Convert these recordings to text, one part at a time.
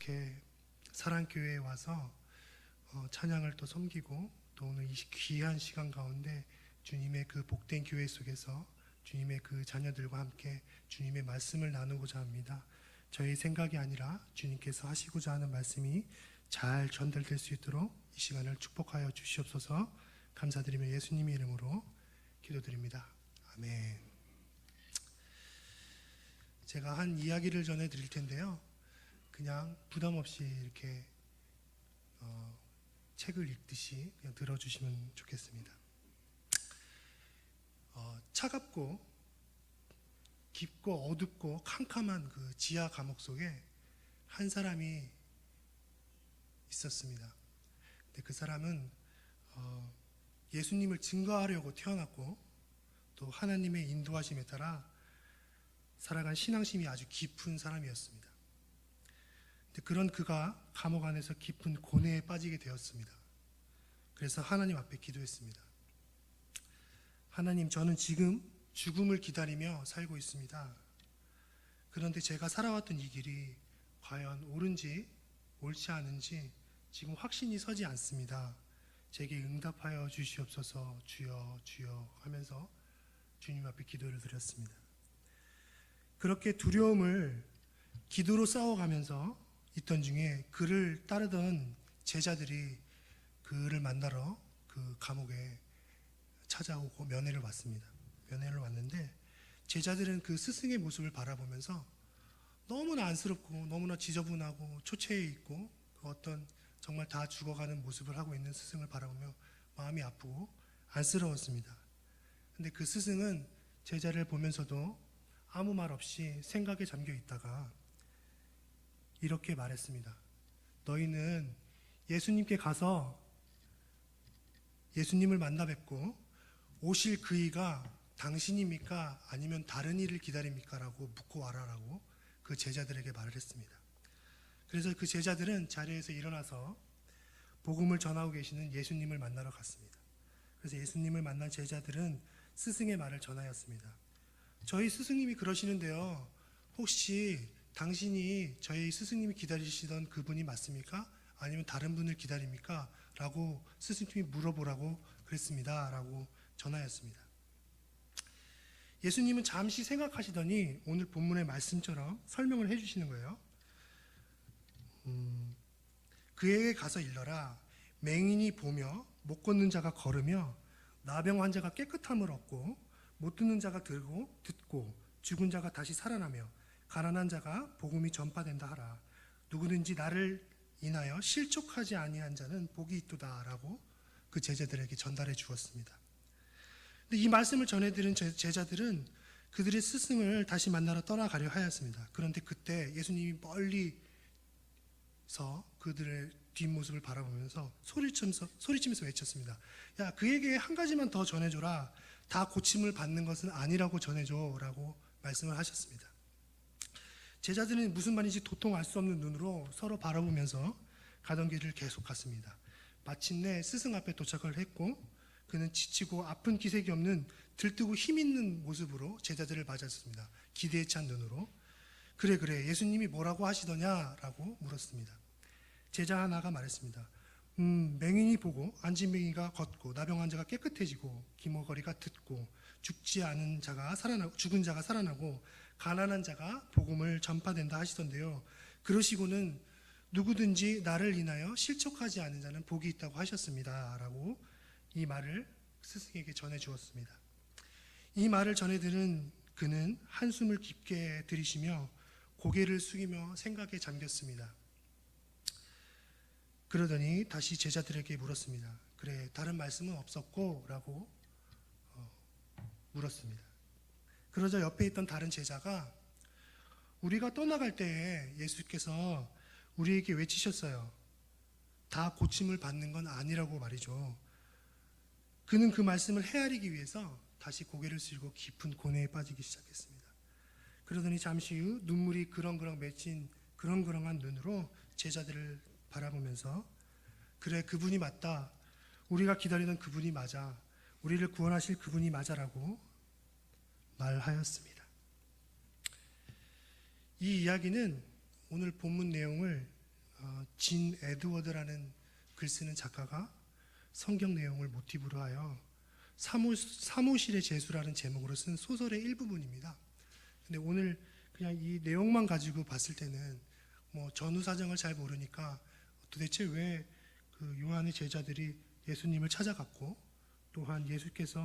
이렇게 사랑교회에 와서 찬양을 또 섬기고 또 오늘 이 귀한 시간 가운데 주님의 그 복된 교회 속에서 주님의 그 자녀들과 함께 주님의 말씀을 나누고자 합니다. 저희 생각이 아니라 주님께서 하시고자 하는 말씀이 잘 전달될 수 있도록 이 시간을 축복하여 주시옵소서. 감사드리며 예수님의 이름으로 기도드립니다. 아멘. 제가 한 이야기를 전해드릴 텐데요. 그냥 부담 없이 이렇게 책을 읽듯이 그냥 들어주시면 좋겠습니다. 차갑고 깊고 어둡고 캄캄한 그 지하 감옥 속에 한 사람이 있었습니다. 근데 그 사람은 예수님을 증거하려고 태어났고 또 하나님의 인도하심에 따라 살아간 신앙심이 아주 깊은 사람이었습니다. 근데 그런 그가 감옥 안에서 깊은 고뇌에 빠지게 되었습니다. 그래서 하나님 앞에 기도했습니다. 하나님, 저는 지금 죽음을 기다리며 살고 있습니다. 그런데 제가 살아왔던 이 길이 과연 옳은지 옳지 않은지 지금 확신이 서지 않습니다. 제게 응답하여 주시옵소서. 주여 주여 하면서 주님 앞에 기도를 드렸습니다. 그렇게 두려움을 기도로 싸워가면서 있던 중에 그를 따르던 제자들이 그를 만나러 그 감옥에 찾아오고 면회를 왔습니다. 면회를 왔는데 제자들은 그 스승의 모습을 바라보면서 너무나 안쓰럽고 너무나 지저분하고 초췌해 있고 그 어떤 정말 다 죽어가는 모습을 하고 있는 스승을 바라보며 마음이 아프고 안쓰러웠습니다. 근데 그 스승은 제자를 보면서도 아무 말 없이 생각에 잠겨 있다가 이렇게 말했습니다. 너희는 예수님께 가서 예수님을 만나 뵙고 오실 그이가 당신입니까? 아니면 다른 이를 기다립니까? 라고 묻고 와라라고 그 제자들에게 말을 했습니다. 그래서 그 제자들은 자리에서 일어나서 복음을 전하고 계시는 예수님을 만나러 갔습니다. 그래서 예수님을 만난 제자들은 스승의 말을 전하였습니다. 저희 스승님이 그러시는데요. 혹시 당신이 저희 스승님이 기다리시던 그분이 맞습니까? 아니면 다른 분을 기다립니까? 라고 스승님이 물어보라고 그랬습니다. 라고 전하였습니다. 예수님은 잠시 생각하시더니 오늘 본문의 말씀처럼 설명을 해주시는 거예요. 그에게 가서 일러라. 맹인이 보며 못 걷는 자가 걸으며 나병 환자가 깨끗함을 얻고 못 듣는 자가 들고 듣고 죽은 자가 다시 살아나며 가난한 자가 복음이 전파된다 하라. 누구든지 나를 인하여 실족하지 아니한 자는 복이 있도다 라고 그 제자들에게 전달해 주었습니다. 근데 이 말씀을 전해드린 제자들은 그들의 스승을 다시 만나러 떠나가려 하였습니다. 그런데 그때 예수님이 멀리서 그들의 뒷모습을 바라보면서 소리치면서 외쳤습니다. 야, 그에게 한 가지만 더 전해줘라. 다 고침을 받는 것은 아니라고 전해줘 라고 말씀을 하셨습니다. 제자들은 무슨 말인지 도통 알 수 없는 눈으로 서로 바라보면서 가던 길을 계속 갔습니다. 마침내 스승 앞에 도착을 했고 그는 지치고 아픈 기색이 없는 들뜨고 힘있는 모습으로 제자들을 맞았습니다. 기대에 찬 눈으로. 그래 예수님이 뭐라고 하시더냐 라고 물었습니다. 제자 하나가 말했습니다. 맹인이 보고 앉은 맹인이가 걷고 나병 환자가 깨끗해지고 기머거리가 듣고 죽은 자가 살아나고 가난한 자가 복음을 전파된다 하시던데요. 그러시고는 누구든지 나를 인하여 실족하지 않은 자는 복이 있다고 하셨습니다. 라고 이 말을 스승에게 전해 주었습니다. 이 말을 전해 들은 그는 한숨을 깊게 들이쉬며 고개를 숙이며 생각에 잠겼습니다. 그러더니 다시 제자들에게 물었습니다. 그래, 다른 말씀은 없었고? 라고 물었습니다. 그러자 옆에 있던 다른 제자가 우리가 떠나갈 때에 예수께서 우리에게 외치셨어요. 다 고침을 받는 건 아니라고 말이죠. 그는 그 말씀을 헤아리기 위해서 다시 고개를 숙이고 깊은 고뇌에 빠지기 시작했습니다. 그러더니 잠시 후 눈물이 그렁그렁 맺힌 그렁그렁한 눈으로 제자들을 바라보면서 그래, 그분이 맞다. 우리가 기다리던 그분이 맞아. 우리를 구원하실 그분이 맞아라고 말하였습니다. 이 이야기는 오늘 본문 내용을 진 에드워드라는 글 쓰는 작가가 성경 내용을 모티브로 하여 사무실의 제수라는 제목으로 쓴 소설의 일부분입니다. 근데 오늘 그냥 이 내용만 가지고 봤을 때는 뭐 전후 사정을 잘 모르니까 도대체 왜 그 요한의 제자들이 예수님을 찾아갔고, 또한 예수께서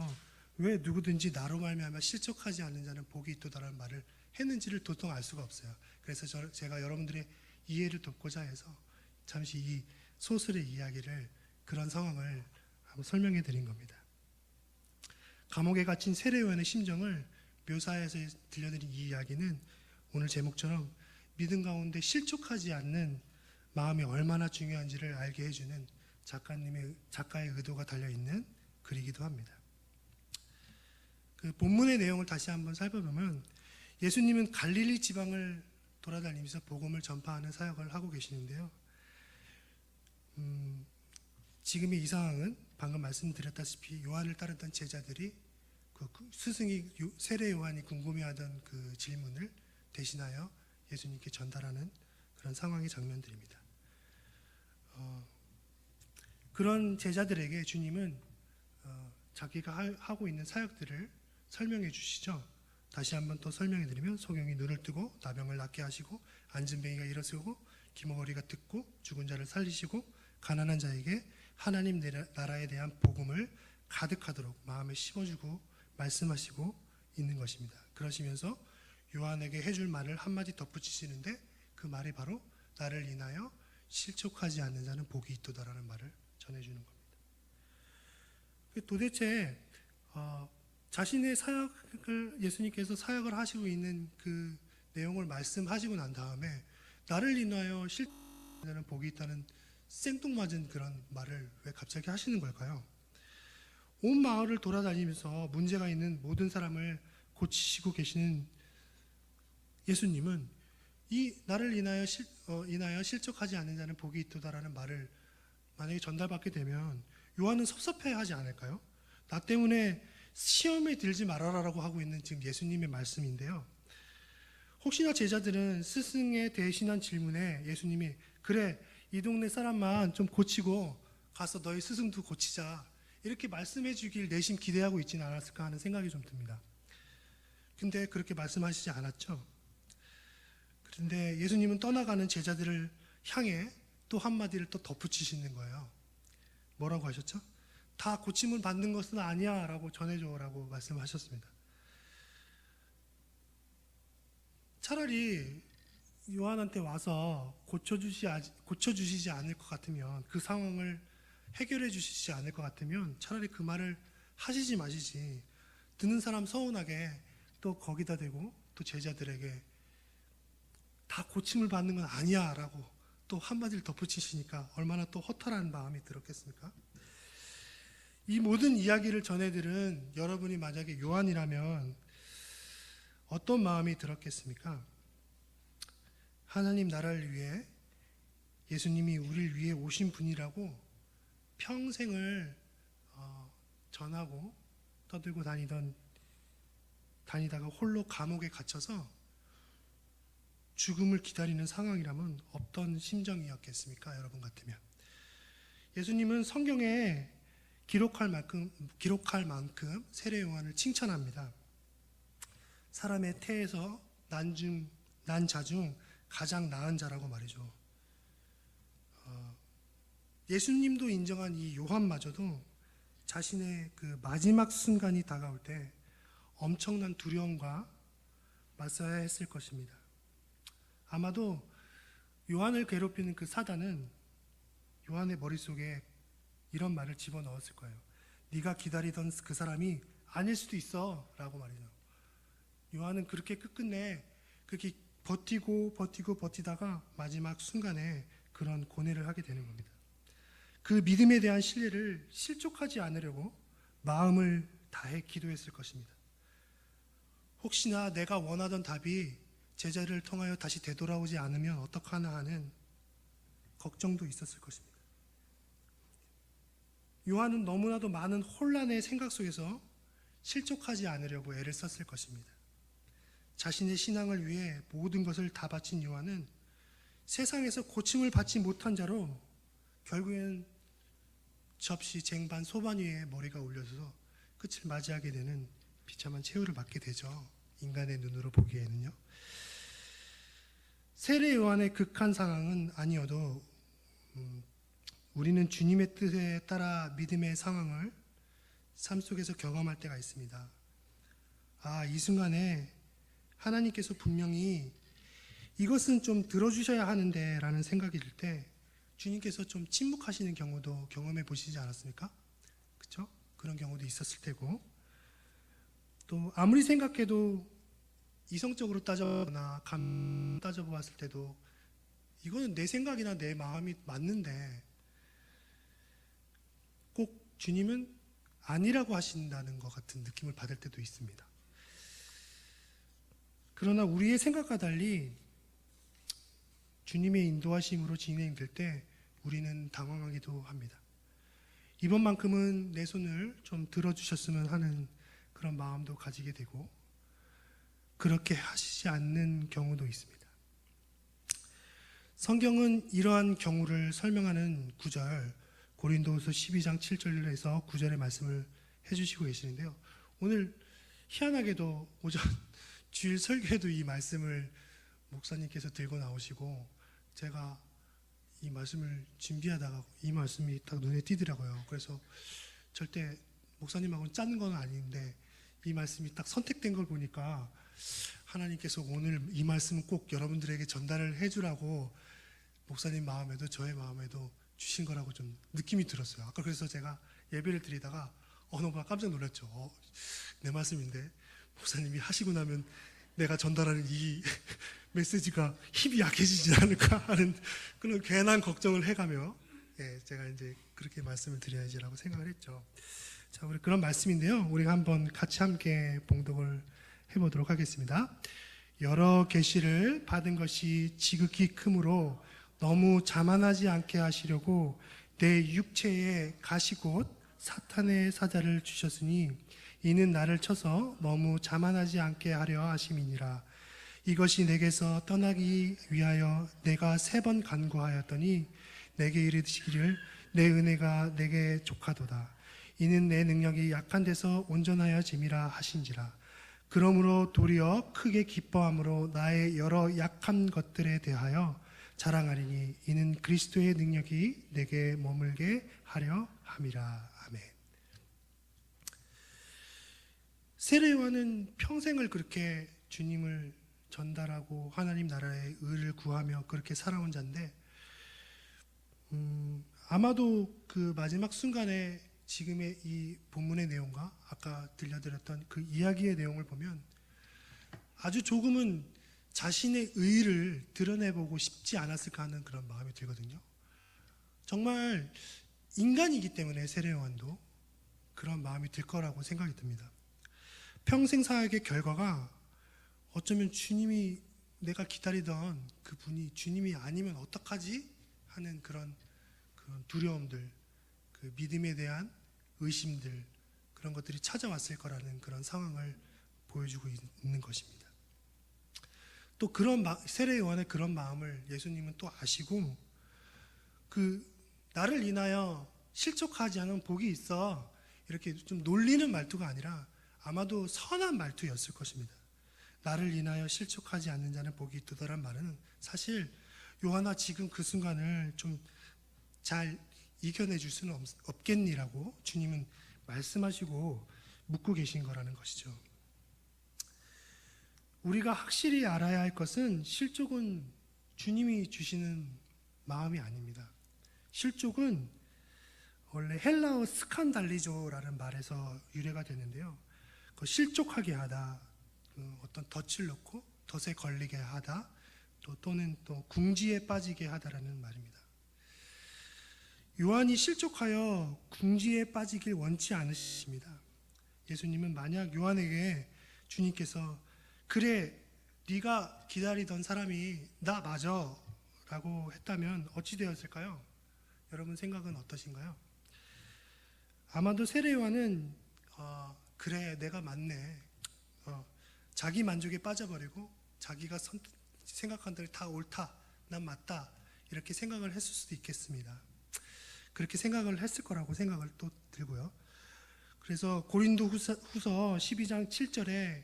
왜 누구든지 나로 말미암아 실족하지 않는 자는 복이 있도다라는 말을 했는지를 도통 알 수가 없어요. 그래서 제가 여러분들의 이해를 돕고자 해서 잠시 이 소설의 이야기를, 그런 상황을 한번 설명해 드린 겁니다. 감옥에 갇힌 세례 요한의 심정을 묘사해서 들려드린 이 이야기는 오늘 제목처럼 믿음 가운데 실족하지 않는 마음이 얼마나 중요한지를 알게 해주는 작가의 의도가 달려있는 글이기도 합니다. 그 본문의 내용을 다시 한번 살펴보면 예수님은 갈릴리 지방을 돌아다니면서 복음을 전파하는 사역을 하고 계시는데요. 지금의 이 상황은 방금 말씀드렸다시피 요한을 따르던 제자들이 그 스승이 세례 요한이 궁금해하던 그 질문을 대신하여 예수님께 전달하는 그런 상황의 장면들입니다. 그런 제자들에게 주님은 자기가 하고 있는 사역들을 설명해 주시죠. 다시 한번 또 설명해 드리면, 소경이 눈을 뜨고 나병을 낫게 하시고, 앉은 뱅이가 일어서고, 기머거리가 듣고, 죽은 자를 살리시고, 가난한 자에게 하나님 나라에 대한 복음을 가득하도록 마음에 심어주고 말씀하시고 있는 것입니다. 그러시면서 요한에게 해줄 말을 한마디 덧붙이시는데, 그 말이 바로 나를 인하여 실족하지 않는 자는 복이 있도다라는 말을 전해주는 겁니다. 도대체 자신의 사역을, 예수님께서 사역을 하시고 있는 그 내용을 말씀하시고 난 다음에 나를 인하여 실족하지 않는 복이 있다는 생뚱맞은 그런 말을 왜 갑자기 하시는 걸까요? 온 마을을 돌아다니면서 문제가 있는 모든 사람을 고치시고 계시는 예수님은 이 나를 인하여 실족하지 않는 자는 복이 있도다라는 말을 만약에 전달받게 되면 요한은 섭섭해하지 않을까요? 나 때문에 시험에 들지 말아라라고 하고 있는 지금 예수님의 말씀인데요. 혹시나 제자들은 스승의 대신한 질문에 예수님이 그래 이 동네 사람만 좀 고치고 가서 너희 스승도 고치자 이렇게 말씀해 주길 내심 기대하고 있지는 않았을까 하는 생각이 좀 듭니다. 근데 그렇게 말씀하시지 않았죠. 그런데 예수님은 떠나가는 제자들을 향해 또 한마디를 또 덧붙이시는 거예요. 뭐라고 하셨죠? 다 고침을 받는 것은 아니야 라고 전해줘라고 말씀하셨습니다. 차라리 요한한테 와서 고쳐주시지 않을 것 같으면, 그 상황을 해결해 주시지 않을 것 같으면 차라리 그 말을 하시지 마시지, 듣는 사람 서운하게 또 거기다 대고 또 제자들에게 다 고침을 받는 건 아니야 라고 또 한마디를 덧붙이시니까 얼마나 또 허탈한 마음이 들었겠습니까? 이 모든 이야기를 전해들은 여러분이 만약에 요한이라면 어떤 마음이 들었겠습니까? 하나님 나라를 위해 예수님이 우리를 위해 오신 분이라고 평생을 전하고 떠들고 다니다가 홀로 감옥에 gat혀서 죽음을 기다리는 상황이라면 어떤 심정이었겠습니까? 여러분 같으면. 예수님은 성경에 기록할 만큼 세례 요한을 칭찬합니다. 사람의 태에서 난 자 중 가장 나은 자라고 말이죠. 예수님도 인정한 이 요한마저도 자신의 그 마지막 순간이 다가올 때 엄청난 두려움과 맞서야 했을 것입니다. 아마도 요한을 괴롭히는 그 사단은 요한의 머릿속에 이런 말을 집어넣었을 거예요. 네가 기다리던 그 사람이 아닐 수도 있어 라고 말이죠. 요한은 그렇게 끝끝내 그렇게 버티다가 마지막 순간에 그런 고뇌를 하게 되는 겁니다. 그 믿음에 대한 신뢰를 실족하지 않으려고 마음을 다해 기도했을 것입니다. 혹시나 내가 원하던 답이 제자를 통하여 다시 되돌아오지 않으면 어떡하나 하는 걱정도 있었을 것입니다. 요한은 너무나도 많은 혼란의 생각 속에서 실족하지 않으려고 애를 썼을 것입니다. 자신의 신앙을 위해 모든 것을 다 바친 요한은 세상에서 고침을 받지 못한 자로 결국엔 접시, 쟁반, 소반 위에 머리가 올려서 끝을 맞이하게 되는 비참한 최후를 맞게 되죠. 인간의 눈으로 보기에는요. 세례 요한의 극한 상황은 아니어도 우리는 주님의 뜻에 따라 믿음의 상황을 삶 속에서 경험할 때가 있습니다. 이 순간에 하나님께서 분명히 이것은 좀 들어주셔야 하는데 라는 생각이 들 때 주님께서 좀 침묵하시는 경우도 경험해 보시지 않았습니까? 그렇죠? 그런 경우도 있었을 테고, 또 아무리 생각해도 이성적으로 따져보거나 따져보았을 때도 이거는 내 생각이나 내 마음이 맞는데 꼭 주님은 아니라고 하신다는 것 같은 느낌을 받을 때도 있습니다. 그러나 우리의 생각과 달리 주님의 인도하심으로 진행될 때 우리는 당황하기도 합니다. 이번만큼은 내 손을 좀 들어주셨으면 하는 그런 마음도 가지게 되고, 그렇게 하시지 않는 경우도 있습니다. 성경은 이러한 경우를 설명하는 구절, 고린도후서 12장 7절에서 9절의 말씀을 해주시고 계시는데요. 오늘 희한하게도 오전 주일 설교에도 이 말씀을 목사님께서 들고 나오시고, 제가 이 말씀을 준비하다가 이 말씀이 딱 눈에 띄더라고요. 그래서 절대 목사님하고는 짠 건 아닌데 이 말씀이 딱 선택된 걸 보니까 하나님께서 오늘 이 말씀은 꼭 여러분들에게 전달을 해주라고 목사님 마음에도 저의 마음에도 주신 거라고 좀 느낌이 들었어요. 아까 그래서 제가 예배를 드리다가 너무 깜짝 놀랐죠. 내 말씀인데 목사님이 하시고 나면 내가 전달하는 이 메시지가 힘이 약해지지 않을까 하는 그런 괜한 걱정을 해가며 제가 이제 그렇게 말씀을 드려야지라고 생각을 했죠. 자, 우리 그런 말씀인데요. 우리가 한번 같이 함께 봉독을 해보도록 하겠습니다. 여러 계시를 받은 것이 지극히 크므로 너무 자만하지 않게 하시려고 내 육체에 가시곧 사탄의 사자를 주셨으니 이는 나를 쳐서 너무 자만하지 않게 하려 하심이니라. 이것이 내게서 떠나기 위하여 내가 3번 간구하였더니 내게 이르시기를 내 은혜가 내게 족하도다. 이는 내 능력이 약한 데서 온전하여 짐이라 하신지라. 그러므로 도리어 크게 기뻐함으로 나의 여러 약한 것들에 대하여 자랑하리니 이는 그리스도의 능력이 내게 머물게 하려 함이라. 아멘. 세례 요한은 평생을 그렇게 주님을 전달하고 하나님 나라의 의를 구하며 그렇게 살아온 자인데, 아마도 그 마지막 순간에 지금의 이 본문의 내용과 아까 들려드렸던 그 이야기의 내용을 보면 아주 조금은 자신의 의를 드러내보고 싶지 않았을까 하는 그런 마음이 들거든요. 정말 인간이기 때문에 세례 요한도 그런 마음이 들 거라고 생각이 듭니다. 평생 사역의 결과가 어쩌면 주님이 내가 기다리던 그분이 주님이 아니면 어떡하지? 하는 그런 두려움들, 그 믿음에 대한 의심들, 그런 것들이 찾아왔을 거라는 그런 상황을 보여주고 있는 것입니다. 또 그런 세례 요한의 그런 마음을 예수님은 또 아시고 나를 인하여 실족하지 않은 복이 있어, 이렇게 좀 놀리는 말투가 아니라 아마도 선한 말투였을 것입니다. 나를 인하여 실족하지 않는 자는 복이 있도다란 말은 사실 요한아 지금 그 순간을 좀 잘 이겨내 줄 수는 없겠니라고 주님은 말씀하시고 묻고 계신 거라는 것이죠. 우리가 확실히 알아야 할 것은 실족은 주님이 주시는 마음이 아닙니다. 실족은 원래 헬라어 스칸달리조라는 말에서 유래가 되는데요. 그 실족하게 하다, 어떤 덫을 놓고 덫에 걸리게 하다, 또는 궁지에 빠지게 하다라는 말입니다. 요한이 실족하여 궁지에 빠지길 원치 않으십니다. 예수님은 만약 요한에게 주님께서 그래 네가 기다리던 사람이 나 맞아 라고 했다면 어찌 되었을까요? 여러분 생각은 어떠신가요? 아마도 세례 요한은 그래 내가 맞네, 자기 만족에 빠져버리고 자기가 생각한 대로 다 옳다, 난 맞다 이렇게 생각을 했을 수도 있겠습니다. 그렇게 생각을 했을 거라고 생각을 또 들고요. 그래서 고린도후서 12장 7절에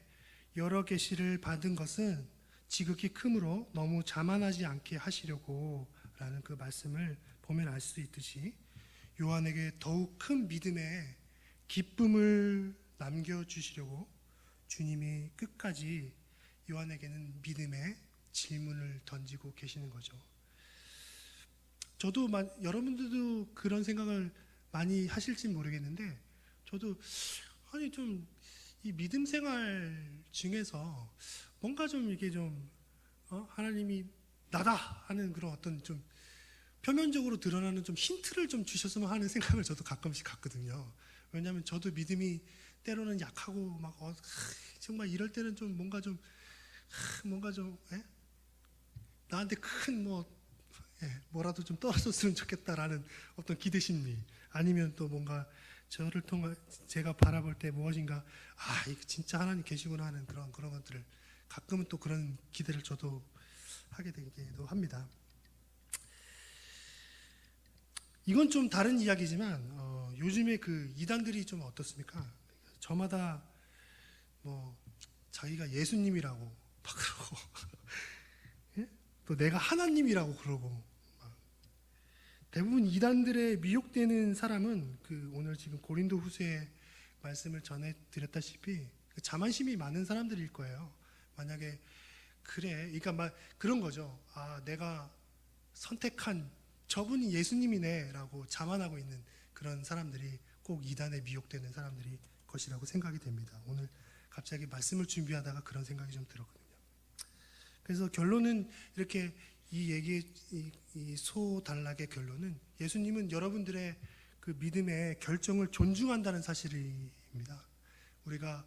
여러 계시를 받은 것은 지극히 크므로 너무 자만하지 않게 하시려고 라는 그 말씀을 보면 알 수 있듯이 요한에게 더욱 큰 믿음의 기쁨을 남겨주시려고 주님이 끝까지 요한에게는 믿음의 질문을 던지고 계시는 거죠. 저도 여러분들도 그런 생각을 많이 하실지 모르겠는데 저도 아니 좀 이 믿음 생활 중에서 뭔가 좀 이게 좀 하나님이 나다 하는 그런 어떤 좀 표면적으로 드러나는 좀 힌트를 좀 주셨으면 하는 생각을 저도 가끔씩 갖거든요. 왜냐하면 저도 믿음이 때로는 약하고 막 정말 이럴 때는 좀 뭔가 좀 나한테 큰 뭐라도 좀 떨어졌으면 좋겠다라는 어떤 기대 심리, 아니면 또 뭔가 저를 통해 제가 바라볼 때 무엇인가 이거 진짜 하나님 계시구나 하는 그런 것들을 가끔은 또 그런 기대를 저도 하게 되기도 합니다. 이건 좀 다른 이야기지만 요즘에 그 이단들이 좀 어떻습니까? 저마다 뭐 자기가 예수님이라고 막 그러고 예? 또 내가 하나님이라고 그러고 대부분 이단들의 미혹되는 사람은 그 오늘 지금 고린도후서의 말씀을 전해드렸다시피 그 자만심이 많은 사람들일 거예요. 만약에 그래, 그러니까 막 그런 거죠. 내가 선택한 저분이 예수님이네라고 자만하고 있는 그런 사람들이 꼭 이단에 미혹되는 사람들이 것이라고 생각이 됩니다. 오늘 갑자기 말씀을 준비하다가 그런 생각이 좀 들었거든요. 그래서 결론은 이렇게 이 얘기의 이 소단락의 결론은 예수님은 여러분들의 그 믿음의 결정을 존중한다는 사실입니다. 우리가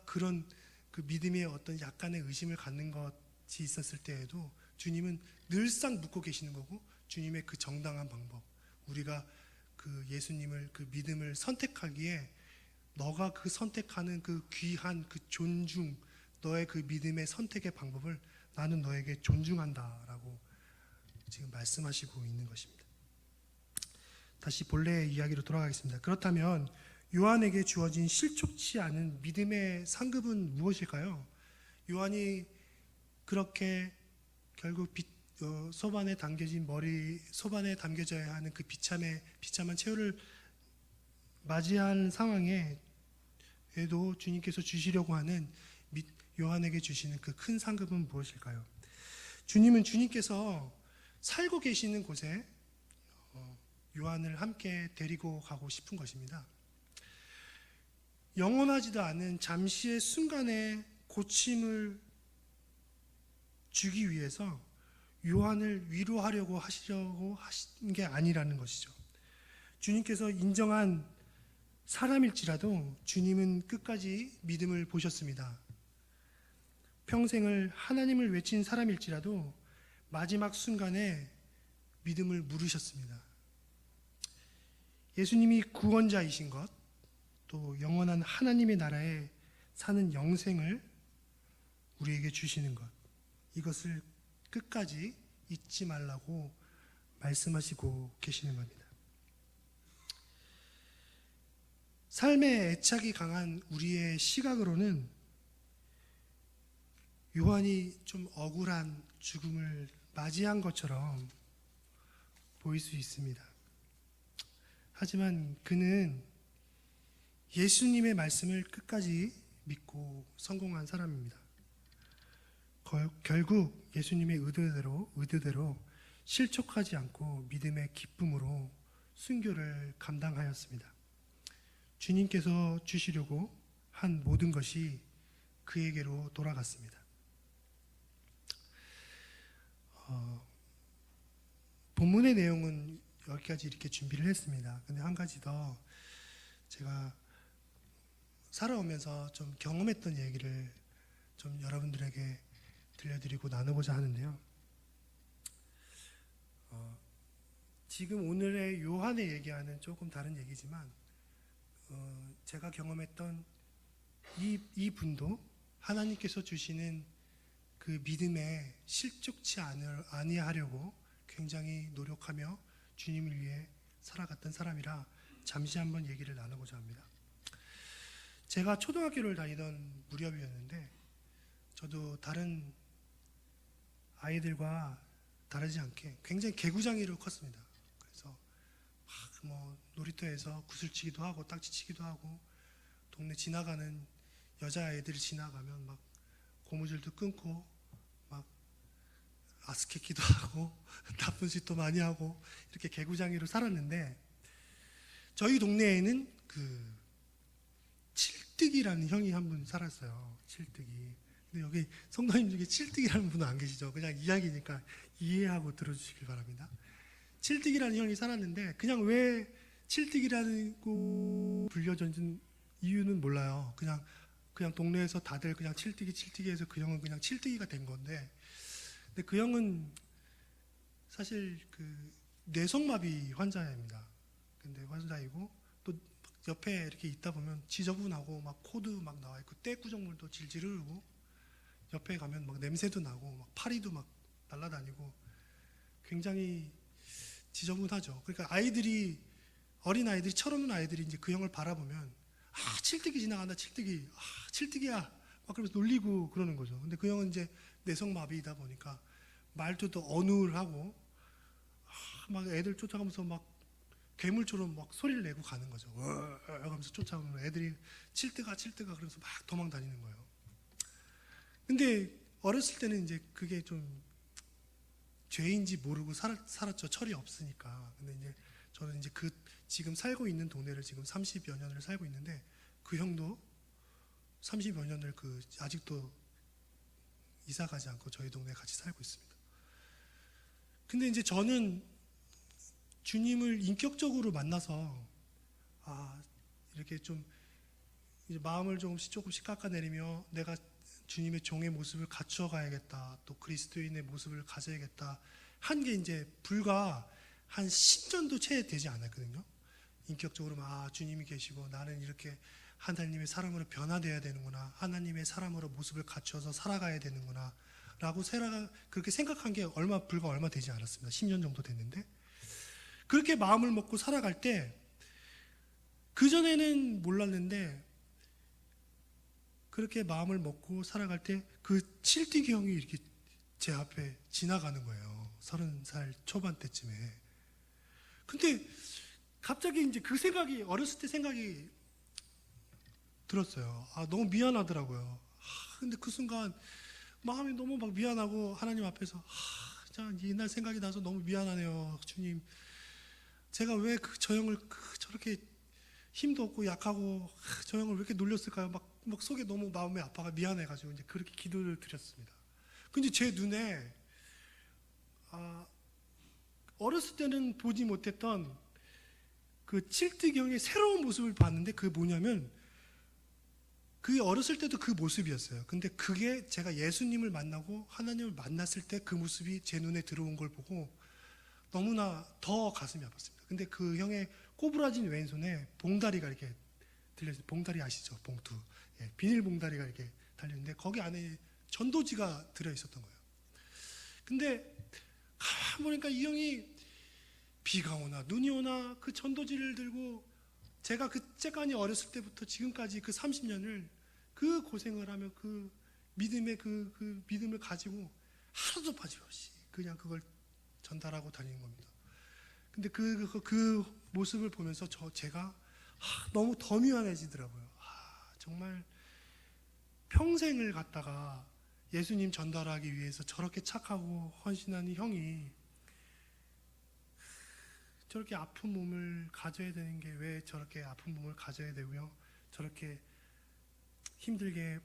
그런 그 믿음의 어떤 약간의 의심을 갖는 것이 있었을 때에도 주님은 늘상 묻고 계시는 거고, 주님의 그 정당한 방법, 우리가 그 예수님을 그 믿음을 선택하기에 너가 그 선택하는 그 귀한 그 존중, 너의 그 믿음의 선택의 방법을 나는 너에게 존중한다라고 지금 말씀하시고 있는 것입니다. 다시 본래의 이야기로 돌아가겠습니다. 그렇다면 요한에게 주어진 실족치 않은 믿음의 상급은 무엇일까요? 요한이 그렇게 결국 소반에 담겨진 소반에 담겨져야 하는 그 비참한 최후를 맞이한 상황에도 주님께서 주시려고 하는 요한에게 주시는 그 큰 상급은 무엇일까요? 주님은 주님께서 살고 계시는 곳에 요한을 함께 데리고 가고 싶은 것입니다. 영원하지도 않은 잠시의 순간에 고침을 주기 위해서 요한을 위로하려고 하신 게 아니라는 것이죠. 주님께서 인정한 사람일지라도 주님은 끝까지 믿음을 보셨습니다. 평생을 하나님을 외친 사람일지라도 마지막 순간에 믿음을 물으셨습니다. 예수님이 구원자이신 것, 또 영원한 하나님의 나라에 사는 영생을 우리에게 주시는 것, 이것을 끝까지 잊지 말라고 말씀하시고 계시는 겁니다. 삶의 애착이 강한 우리의 시각으로는 요한이 좀 억울한 죽음을 맞이한 것처럼 보일 수 있습니다. 하지만 그는 예수님의 말씀을 끝까지 믿고 성공한 사람입니다. 결국 예수님의 의도대로 실족하지 않고 믿음의 기쁨으로 순교를 감당하였습니다. 주님께서 주시려고 한 모든 것이 그에게로 돌아갔습니다. 본문의 내용은 여기까지 이렇게 준비를 했습니다. 근데 한 가지 더 제가 살아오면서 좀 경험했던 얘기를 좀 여러분들에게 들려드리고 나누고자 하는데요. 지금 오늘의 요한의 얘기와는 조금 다른 얘기지만 제가 경험했던 이 분도 하나님께서 주시는 그 믿음에 실족치 아니하려고 굉장히 노력하며 주님을 위해 살아갔던 사람이라 잠시 한번 얘기를 나누고자 합니다. 제가 초등학교를 다니던 무렵이었는데 저도 다른 아이들과 다르지 않게 굉장히 개구장이로 컸습니다. 그래서 막 놀이터에서 구슬치기도 하고 딱지치기도 하고 동네 지나가는 여자아이들이 지나가면 막 고무줄도 끊고 막 아스케키도 하고 나쁜 짓도 많이 하고 이렇게 개구장이로 살았는데 저희 동네에는 그 칠뜨기라는 형이 한 분 살았어요. 칠뜨기. 근데 여기 성도님 중에 칠뜨기라는 분은 안 계시죠? 그냥 이야기니까 이해하고 들어주시길 바랍니다. 칠뜨기라는 형이 살았는데 그냥 왜 칠뜨기라고 불려졌는 이유는 몰라요. 그냥 동네에서 다들 그냥 칠뜨기 해서 그 형은 그냥 칠뜨기가 된 건데, 근데 그 형은 사실 그 뇌성마비 환자입니다. 근데 환자이고 또 옆에 이렇게 있다 보면 지저분하고 막 코도 막 나와 있고 때 구정물도 질질 흐르고 옆에 가면 막 냄새도 나고 막 파리도 막 날아다니고 굉장히 지저분하죠. 그러니까 어린 아이들이 철없는 아이들이 이제 그 형을 바라보면 칠뜨기 지나간다, 칠뜨기야 막 그러면서 놀리고 그러는 거죠. 근데 그 형은 이제 내성마비이다 보니까 말투도 어눌하고 막 애들 쫓아가면서 막 괴물처럼 막 소리를 내고 가는 거죠. 하면서 쫓아오면 애들이 칠뜨가 그러면서 막 도망 다니는 거예요. 근데 어렸을 때는 이제 그게 좀 죄인지 모르고 살았죠. 철이 없으니까. 근데 이제 저는 이제 지금 살고 있는 동네를 지금 30여 년을 살고 있는데 그 형도 30여 년을 아직도 이사 가지 않고 저희 동네에 같이 살고 있습니다. 근데 이제 저는 주님을 인격적으로 만나서 이렇게 좀 이제 마음을 조금씩 깎아내리며 내가 주님의 종의 모습을 갖추어 가야겠다, 또 그리스도인의 모습을 가져야겠다 한 게 이제 불과 한 10년도 채 되지 않았거든요. 인격적으로 주님이 계시고 나는 이렇게 하나님의 사람으로 변화되어야 되는구나, 하나님의 사람으로 모습을 갖춰서 살아가야 되는구나 라고 그렇게 생각한 게 불과 얼마 되지 않았습니다. 10년 정도 됐는데 그렇게 마음을 먹고 살아갈 때 그전에는 몰랐는데 그렇게 마음을 먹고 살아갈 때 그 칠뜨기 형이 이렇게 제 앞에 지나가는 거예요. 30살 초반 때쯤에. 근데 갑자기 이제 어렸을 때 생각이 들었어요. 너무 미안하더라고요. 근데 그 순간 마음이 너무 막 미안하고 하나님 앞에서 옛날 생각이 나서 너무 미안하네요. 주님, 제가 왜 저 형을 저렇게 힘도 없고 약하고 저 형을 왜 이렇게 놀렸을까요? 막 속에 너무 마음이 아파가 미안해가지고 이제 그렇게 기도를 드렸습니다. 근데 제 눈에 어렸을 때는 보지 못했던 그 칠뜨기 형의 새로운 모습을 봤는데 그게 뭐냐면 그게 어렸을 때도 그 모습이었어요. 근데 그게 제가 예수님을 만나고 하나님을 만났을 때 그 모습이 제 눈에 들어온 걸 보고 너무나 더 가슴이 아팠습니다. 근데 그 형의 꼬부라진 왼손에 봉다리가 이렇게 들려있어요. 봉다리 아시죠? 봉투. 비닐 봉다리가 이렇게 달려있는데 거기 안에 전도지가 들어있었던 거예요. 근데 가만 보니까 이 형이 비가 오나 눈이 오나 그 전도지를 들고 제가 그때까지 어렸을 때부터 지금까지 그 30년을 그 고생을 하며 그 믿음의 그 믿음을 가지고 하루도 빠짐없이 그냥 그걸 전달하고 다니는 겁니다. 근데 그 모습을 보면서 제가 너무 더 미안해지더라고요. 정말 평생을 갖다가 예수님 전달하기 위해서 저렇게 착하고 헌신한 형이 저렇게 아픈 몸을 가져야 되는 게 왜 저렇게 아픈 몸을 가져야 되고요, 저렇게 힘들게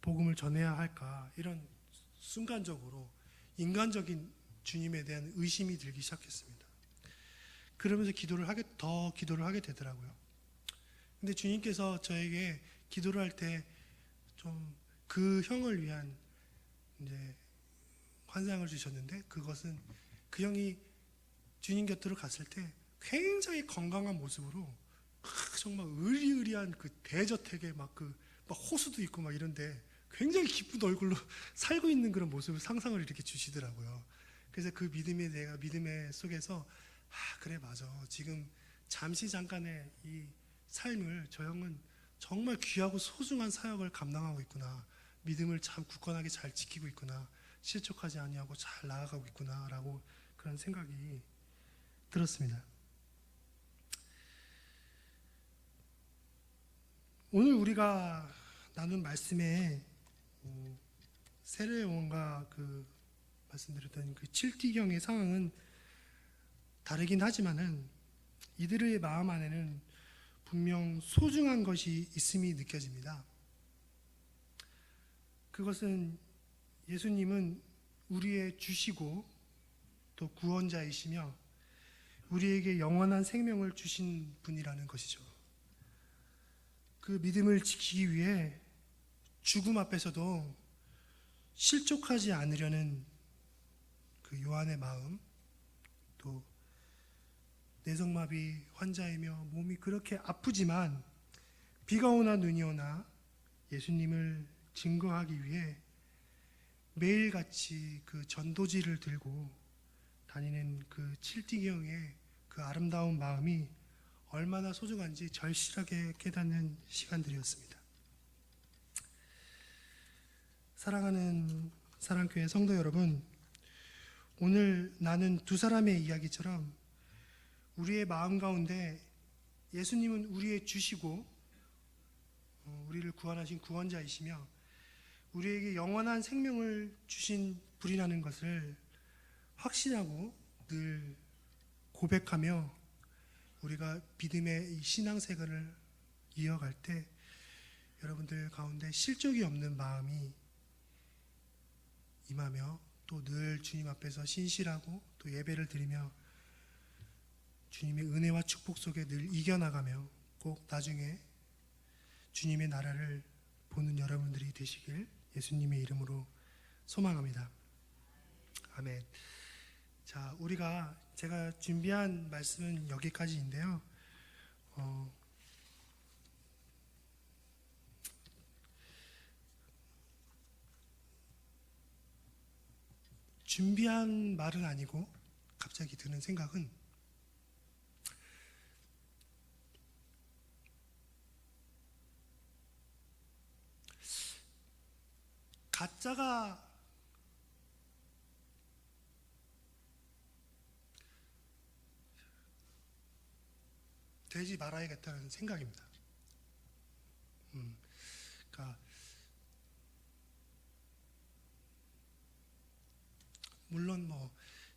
복음을 전해야 할까, 이런 순간적으로 인간적인 주님에 대한 의심이 들기 시작했습니다. 그러면서 더 기도를 하게 되더라고요. 근데 주님께서 저에게 기도를 할 때 좀 그 형을 위한 이제 환상을 주셨는데, 그것은 그 형이 주님 곁으로 갔을 때 굉장히 건강한 모습으로 정말 의리의리한 그 대저택에 막 호수도 있고 막 이런데 굉장히 기쁜 얼굴로 살고 있는 그런 모습을 상상을 이렇게 주시더라고요. 그래서 그 내가 믿음의 속에서 그래 맞아. 지금 잠시 잠깐의 이 삶을 저 형은 정말 귀하고 소중한 사역을 감당하고 있구나. 믿음을 참 굳건하게 잘 지키고 있구나. 실족하지 아니하고 잘 나아가고 있구나라고 그런 생각이 들었습니다. 오늘 우리가 나눈 말씀에 세례요한과 그 말씀드렸던 그 칠티경의 상황은 다르긴 하지만은 이들의 마음 안에는 분명 소중한 것이 있음이 느껴집니다. 그것은 예수님은 우리의 주시고 또 구원자이시며 우리에게 영원한 생명을 주신 분이라는 것이죠. 그 믿음을 지키기 위해 죽음 앞에서도 실족하지 않으려는 그 요한의 마음, 또 내성마비 환자이며 몸이 그렇게 아프지만 비가 오나 눈이 오나 예수님을 증거하기 위해 매일같이 그 전도지를 들고 다니는 그 칠티경의 그 아름다운 마음이 얼마나 소중한지 절실하게 깨닫는 시간들이었습니다. 사랑하는 사랑교회 성도 여러분, 오늘 나는 두 사람의 이야기처럼 우리의 마음 가운데 예수님은 우리의 주시고 우리를 구원하신 구원자이시며 우리에게 영원한 생명을 주신 분이라는 것을 확신하고 늘 고백하며 우리가 믿음의 이 신앙생활을 이어갈 때 여러분들 가운데 실족이 없는 마음이 임하며 또 늘 주님 앞에서 신실하고 또 예배를 드리며 주님의 은혜와 축복 속에 늘 이겨나가며 꼭 나중에 주님의 나라를 보는 여러분들이 되시길 예수님의 이름으로 소망합니다. 아멘. 자, 제가 준비한 말씀은 여기까지인데요. 준비한 말은 아니고 갑자기 드는 생각은 가짜가 되지 말아야겠다는 생각입니다. 그러니까 물론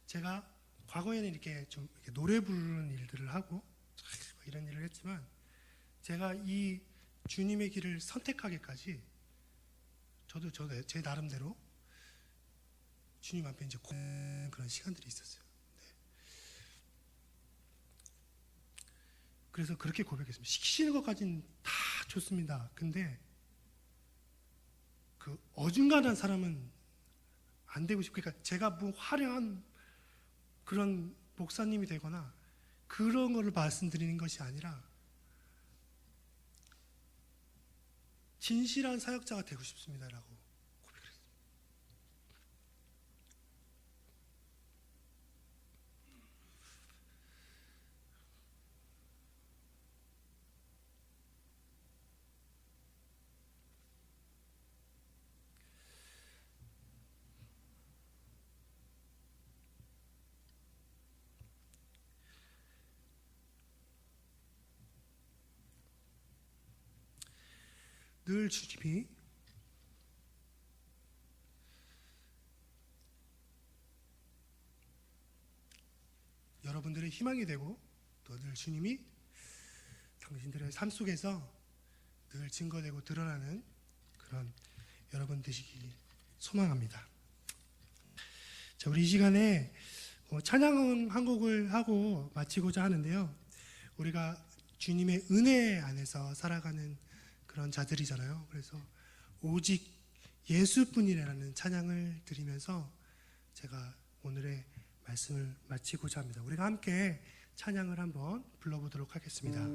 제가 과거에는 이렇게 좀 이렇게 노래 부르는 일들을 하고 이런 일을 했지만 제가 이 주님의 길을 선택하기까지 저도 제 나름대로 주님 앞에 이제 그런 시간들이 있었어요. 네. 그래서 그렇게 고백했습니다. 시키시는 것까지는 다 좋습니다. 근데 그 어중간한 사람은 안 되고 싶고, 그러니까 제가 뭐 화려한 그런 목사님이 되거나 그런 거를 말씀드리는 것이 아니라 진실한 사역자가 되고 싶습니다라고 고백을 했습니다. 늘 주님이 여러분들의 희망이 되고 또 늘 주님이 당신들의 삶 속에서 늘 증거되고 드러나는 그런 여러분 되시길 소망합니다. 자, 우리 이 시간에 찬양 한 곡을 하고 마치고자 하는데요. 우리가 주님의 은혜 안에서 살아가는 그런 자들이잖아요. 그래서 오직 예수뿐이라는 찬양을 드리면서 제가 오늘의 말씀을 마치고자 합니다. 우리가 함께 찬양을 한번 불러보도록 하겠습니다.